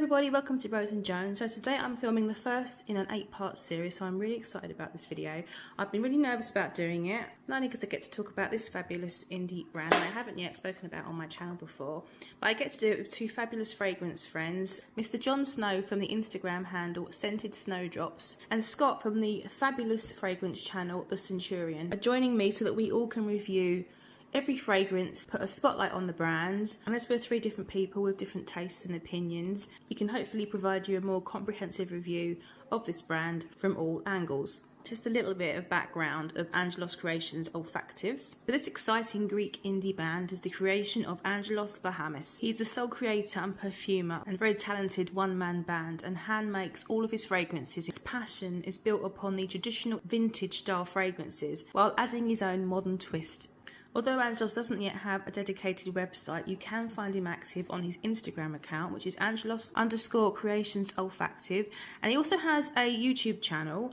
everybody, welcome to Rose and Jones. So today I'm filming the first in an 8-part series, so I'm really excited about this video. I've been really nervous about doing it, not only because I get to talk about this fabulous indie brand that I haven't yet spoken about on my channel before, but I get to do it with two fabulous fragrance friends, Mr. Jon Snow from the Instagram handle Scented Snowdrops, and Scott from the fabulous fragrance channel The Centurion, are joining me so that we all can review every fragrance, put a spotlight on the brand, and as we're three different people with different tastes and opinions, we can hopefully provide you a more comprehensive review of this brand from all angles. Just a little bit of background of Angelos Créations Olfactives. So this exciting Greek indie band is the creation of Angelos Bahamas. He's the sole creator and perfumer and very talented one-man band, and hand makes all of his fragrances. His passion is built upon the traditional vintage style fragrances while adding his own modern twist. Although Angelos doesn't yet have a dedicated website, you can find him active on his Instagram account, which is Angelos_Creations Olfactive, and he also has a YouTube channel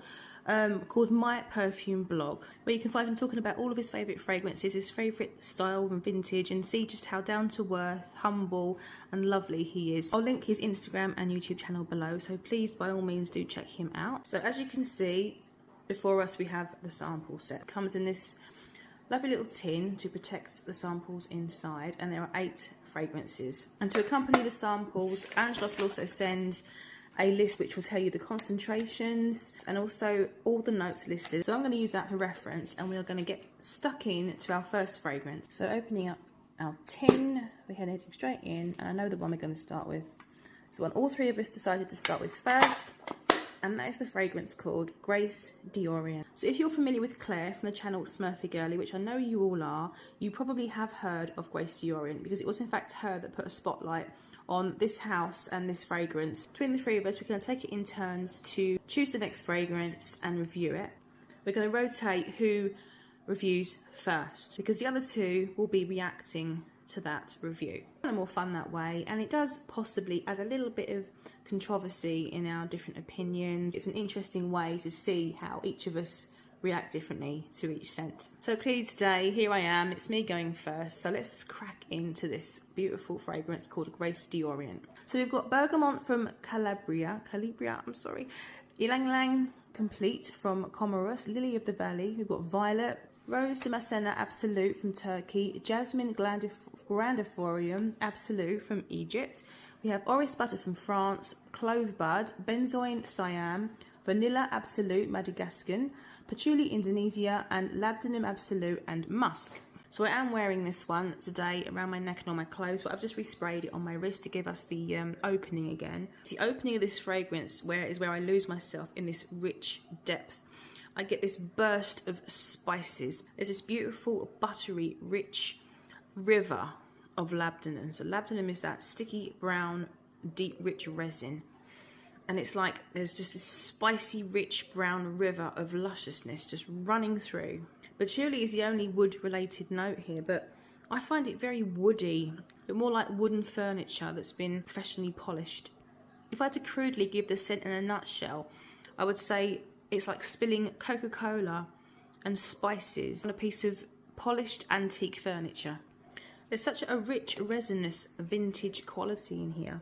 called My Perfume Blog, where you can find him talking about all of his favourite fragrances, his favourite style and vintage, and see just how down to earth, humble and lovely he is. I'll link his Instagram and YouTube channel below, so please by all means do check him out. So as you can see, before us we have the sample set. It comes in this lovely little tin to protect the samples inside, and there are 8 fragrances. And to accompany the samples, Angelos will also send a list which will tell you the concentrations and also all the notes listed. So I'm going to use that for reference, and we are going to get stuck in to our first fragrance. So opening up our tin, we're heading straight in, and I know the one we're going to start with. So one all three of us decided to start with first, and that is the fragrance called Grace d'Orient. So if you're familiar with Claire from the channel Smurfy Girly, which I know you all are, you probably have heard of Grace d'Orient, because it was in fact her that put a spotlight on this house and this fragrance. Between the three of us, we're going to take it in turns to choose the next fragrance and review it. We're going to rotate who reviews first, because the other two will be reacting to that review. Kind of more fun that way, and it does possibly add a little bit of controversy in our different opinions. It's an interesting way to see how each of us react differently to each scent. So clearly today, here I am, it's me going first, so let's crack into this beautiful fragrance called Grace d'Orient. So we've got Bergamot from Calabria, Ylang Ylang Complete from Comoros, Lily of the Valley, we've got Violet, Rose de Masena Absolute from Turkey, Jasmine Grandiflorium Absolute from Egypt, we have Orris Butter from France, Clove Bud, Benzoin Siam, Vanilla Absolute Madagascar, Patchouli Indonesia, and Labdanum Absolute and Musk. So I am wearing this one today around my neck and on my clothes, but I've just resprayed it on my wrist to give us the opening again. It's the opening of this fragrance where I lose myself in this rich depth. I get this burst of spices. There's this beautiful, buttery, rich river of labdanum. So labdanum is that sticky, brown, deep, rich resin. And it's like there's just this spicy, rich, brown river of lusciousness just running through. Patchouli is the only wood-related note here, but I find it very woody, but more like wooden furniture that's been professionally polished. If I had to crudely give the scent in a nutshell, I would say it's like spilling Coca-Cola and spices on a piece of polished antique furniture. There's such a rich, resinous, vintage quality in here,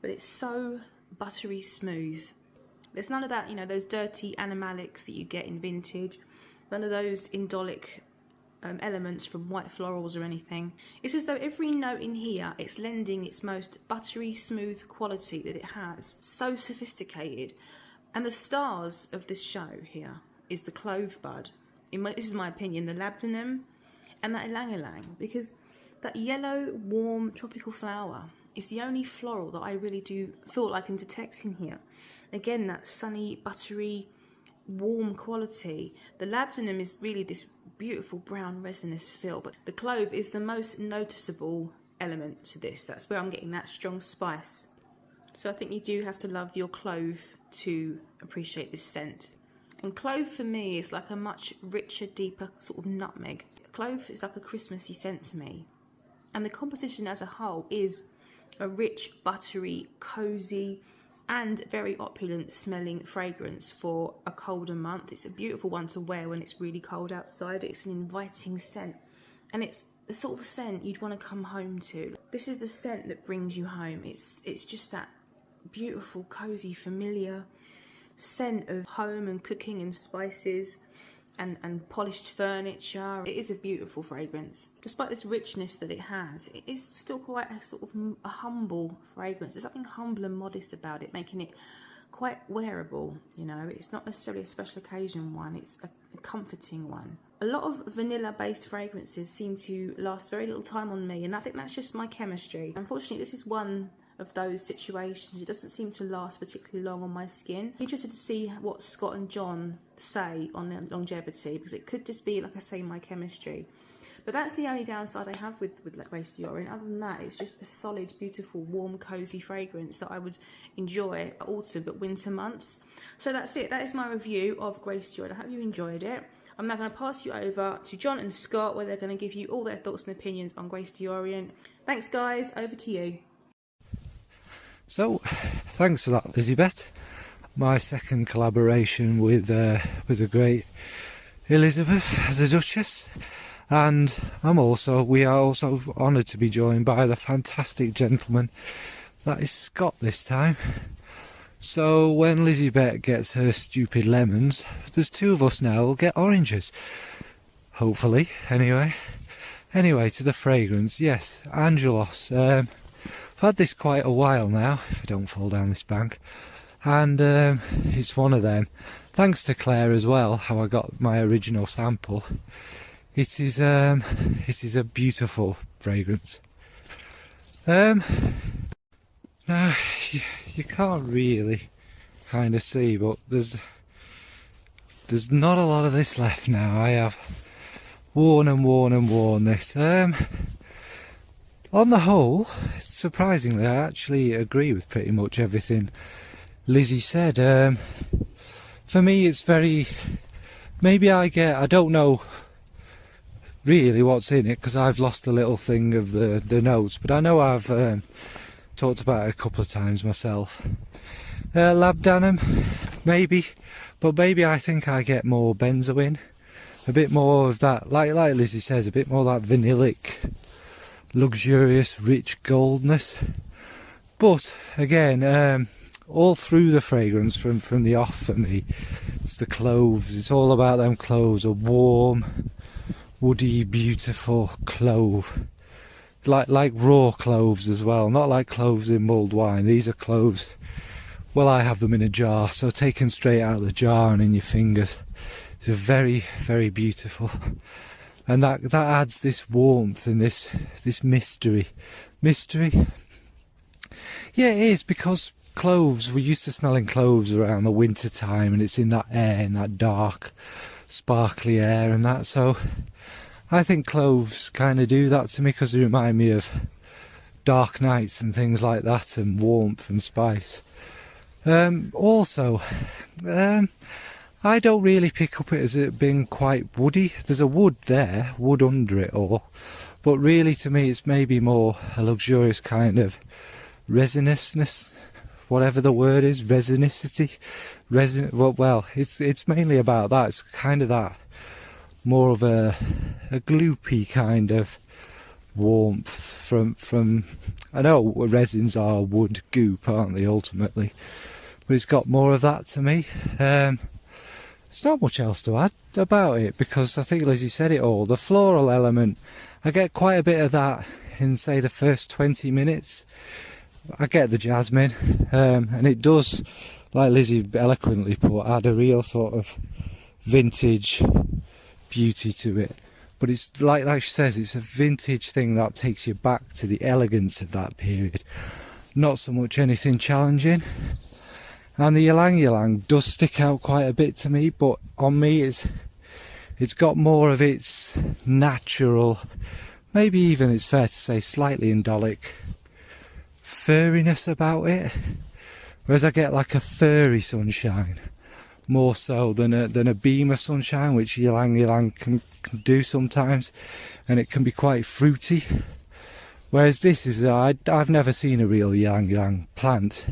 but it's so buttery smooth. There's none of that, you know, those dirty animalics that you get in vintage, none of those indolic elements from white florals or anything. It's as though every note in here, it's lending its most buttery, smooth quality that it has. So sophisticated. And the stars of this show here is the Clove Bud. This is my opinion, the Labdanum and that Ylang Ylang, because that yellow, warm, tropical flower is the only floral that I really do feel like I can detect in here. Again, that sunny, buttery, warm quality. The Labdanum is really this beautiful brown resinous feel, but the clove is the most noticeable element to this. That's where I'm getting that strong spice. So I think you do have to love your clove to appreciate this scent. And clove for me is like a much richer, deeper sort of nutmeg. Clove is like a Christmassy scent to me. And the composition as a whole is a rich, buttery, cosy, and very opulent smelling fragrance for a colder month. It's a beautiful one to wear when it's really cold outside. It's an inviting scent, and it's the sort of scent you'd want to come home to. This is the scent that brings you home. It's just that beautiful, cozy, familiar scent of home and cooking and spices and polished furniture. It is a beautiful fragrance. Despite this richness that it has, it is still quite a sort of a humble fragrance. There's something humble and modest about it, making it quite wearable. You know, it's not necessarily a special occasion one, it's a comforting one. A lot of vanilla based fragrances seem to last very little time on me, and I think that's just my chemistry. Unfortunately, this is one of those situations. It doesn't seem to last particularly long on my skin. I'm interested to see what Scott and Jon say on the longevity, because it could just be, like I say, my chemistry. But that's the only downside I have with Grace Dior. Other than that, it's just a solid, beautiful, warm, cozy fragrance that I would enjoy autumn but winter months. So that's it. That is my review of Grace Dior. I hope you enjoyed it. I'm now going to pass you over to Jon and Scott, where they're going to give you all their thoughts and opinions on Grace Dior. Thanks, guys. Over to you. So, thanks for that, Elizabeth. My second collaboration with the great Elizabeth as a Duchess, and we are also honoured to be joined by the fantastic gentleman that is Scott this time. So when Elizabeth gets her stupid lemons, there's two of us now will get oranges, hopefully. Anyway, to the fragrance. Yes, Angelos. I've had this quite a while now, if I don't fall down this bank, and it's one of them. Thanks to Claire as well, how I got my original sample. It is a beautiful fragrance. Now you can't really kind of see, but there's not a lot of this left now. I have worn this. On the whole, surprisingly, I actually agree with pretty much everything Lizzie said. For me, it's very... Maybe I don't know really what's in it, because I've lost a little thing of the notes, but I know I've talked about it a couple of times myself. Labdanum, maybe, but maybe I think I get more benzoin, a bit more of that, like Lizzie says, a bit more that vanillic, luxurious, rich goldness. But again, all through the fragrance, from the off for me, it's the cloves. It's all about them cloves, a warm, woody, beautiful clove, like raw cloves as well, not like cloves in mulled wine. These are cloves, well, I have them in a jar, so taken straight out of the jar and in your fingers. It's a very, very beautiful. And that adds this warmth and this mystery. Mystery? Yeah, it is, because cloves, we're used to smelling cloves around the winter time, and it's in that air, in that dark, sparkly air and that. So I think cloves kind of do that to me, because they remind me of dark nights and things like that, and warmth and spice. Also, I don't really pick up it as it being quite woody. There's a wood there, wood under it all, but really to me it's maybe more a luxurious kind of resinousness, whatever the word is, resinicity. Well, it's mainly about that. It's kind of that, more of a gloopy kind of warmth from I know resins are wood goop, aren't they, ultimately, but it's got more of that to me. There's not much else to add about it, because I think Lizzie said it all. The floral element, I get quite a bit of that in, say, the first 20 minutes. I get the jasmine, and it does, like Lizzie eloquently put, add a real sort of vintage beauty to it. But it's like she says, it's a vintage thing that takes you back to the elegance of that period, not so much anything challenging. And the ylang ylang does stick out quite a bit to me, but on me it's got more of its natural, maybe even it's fair to say slightly indolic furriness about it, whereas I get like a furry sunshine more so than a beam of sunshine, which ylang ylang can do sometimes, and it can be quite fruity. Whereas this is, I've never seen a real ylang ylang plant,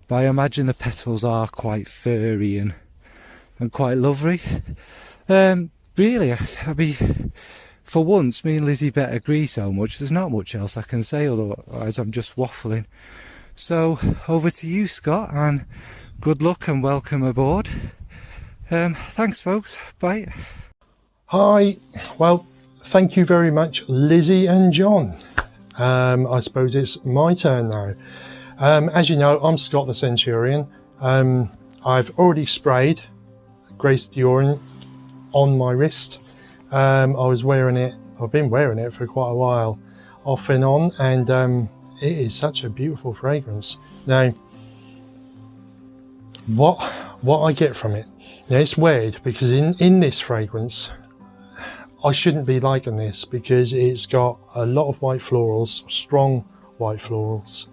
but I imagine the petals are quite furry and quite lovely. Really, I mean, for once, me and Lizzie Bet agree so much, there's not much else I can say, otherwise I'm just waffling. So over to you, Scott, and good luck and welcome aboard. Thanks folks, bye. Hi, well, thank you very much, Lizzie and John. I suppose it's my turn now. As you know, I'm Scott the Centurion. I've already sprayed Grace Diorient on my wrist. I've been wearing it for quite a while, off and on, and it is such a beautiful fragrance. Now, what I get from it, now it's weird because in this fragrance, I shouldn't be liking this because it's got a lot of white florals, strong white florals.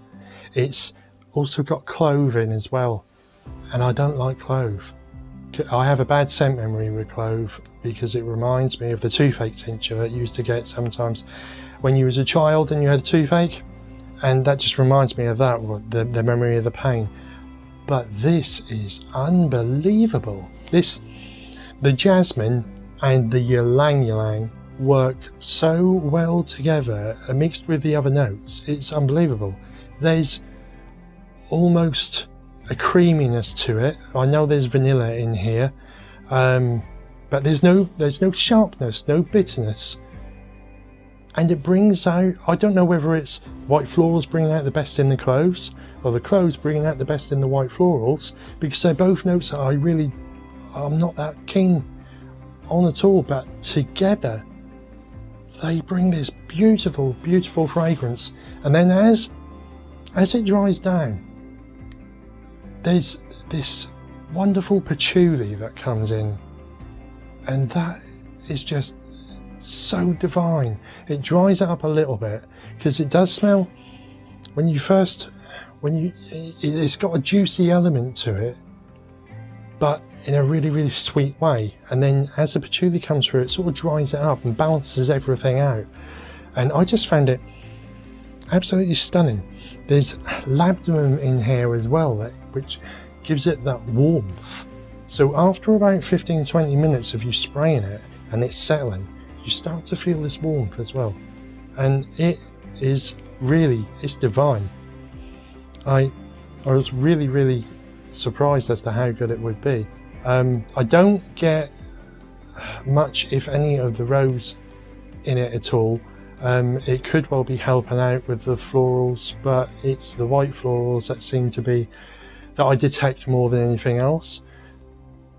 It's also got clove in as well, and I don't like clove. I have a bad scent memory with clove because it reminds me of the toothache tincture that you used to get sometimes when you was a child and you had a toothache, and that just reminds me of that, the memory of the pain. But this is unbelievable. The jasmine and the ylang ylang work so well together, mixed with the other notes. It's unbelievable. There's almost a creaminess to it. I know there's vanilla in here, but there's no sharpness, no bitterness, and it brings out, I don't know whether it's white florals bringing out the best in the cloves or the cloves bringing out the best in the white florals, because they're both notes that I'm not that keen on at all, but together they bring this beautiful, beautiful fragrance. And then as it dries down, there's this wonderful patchouli that comes in, and that is just so divine. It dries it up a little bit because it does smell, it's got a juicy element to it, but in a really, really sweet way. And then as the patchouli comes through, it sort of dries it up and balances everything out. And I just found it absolutely stunning. There's labdanum in here as well, which gives it that warmth. So after about 15-20 minutes of you spraying it and it's settling, you start to feel this warmth as well. And it is really, it's divine. I was really, really surprised as to how good it would be. I don't get much, if any, of the rose in it at all. It could well be helping out with the florals, but it's the white florals that seem to be, that I detect more than anything else.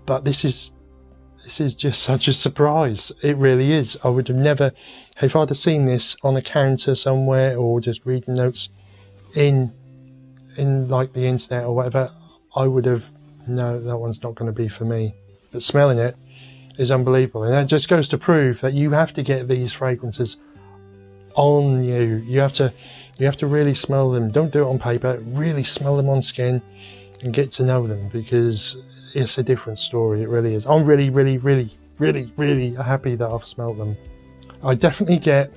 But this is just such a surprise. It really is. I would have never, if I'd have seen this on a counter somewhere or just reading notes in like the internet or whatever, I would have, no, that one's not going to be for me. But smelling it is unbelievable, and that just goes to prove that you have to get these fragrances on you. You have to really smell them. Don't do it on paper. Really smell them on skin and get to know them, because it's a different story. It really is. I'm really, really, really, really, really happy that I've smelled them. I definitely get,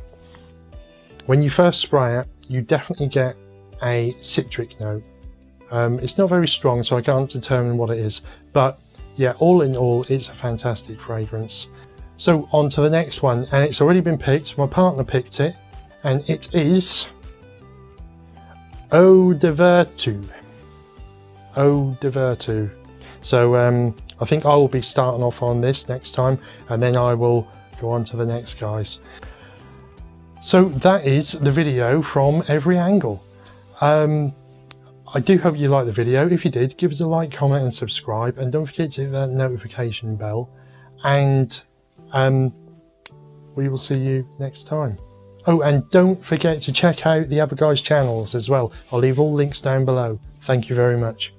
when you first spray it, you definitely get a citric note. It's not very strong, so I can't determine what it is, but yeah, all in all, it's a fantastic fragrance. So on to the next one, and it's already been picked. My partner picked it, and it is Eau de Vertu. Eau de Vertu. So I think I will be starting off on this next time, and then I will go on to the next guys. So that is the video from every angle. I do hope you liked the video. If you did, give us a like, comment and subscribe, and don't forget to hit that notification bell, and we will see you next time. Oh, and don't forget to check out the other guys' channels as well. I'll leave all links down below. Thank you very much.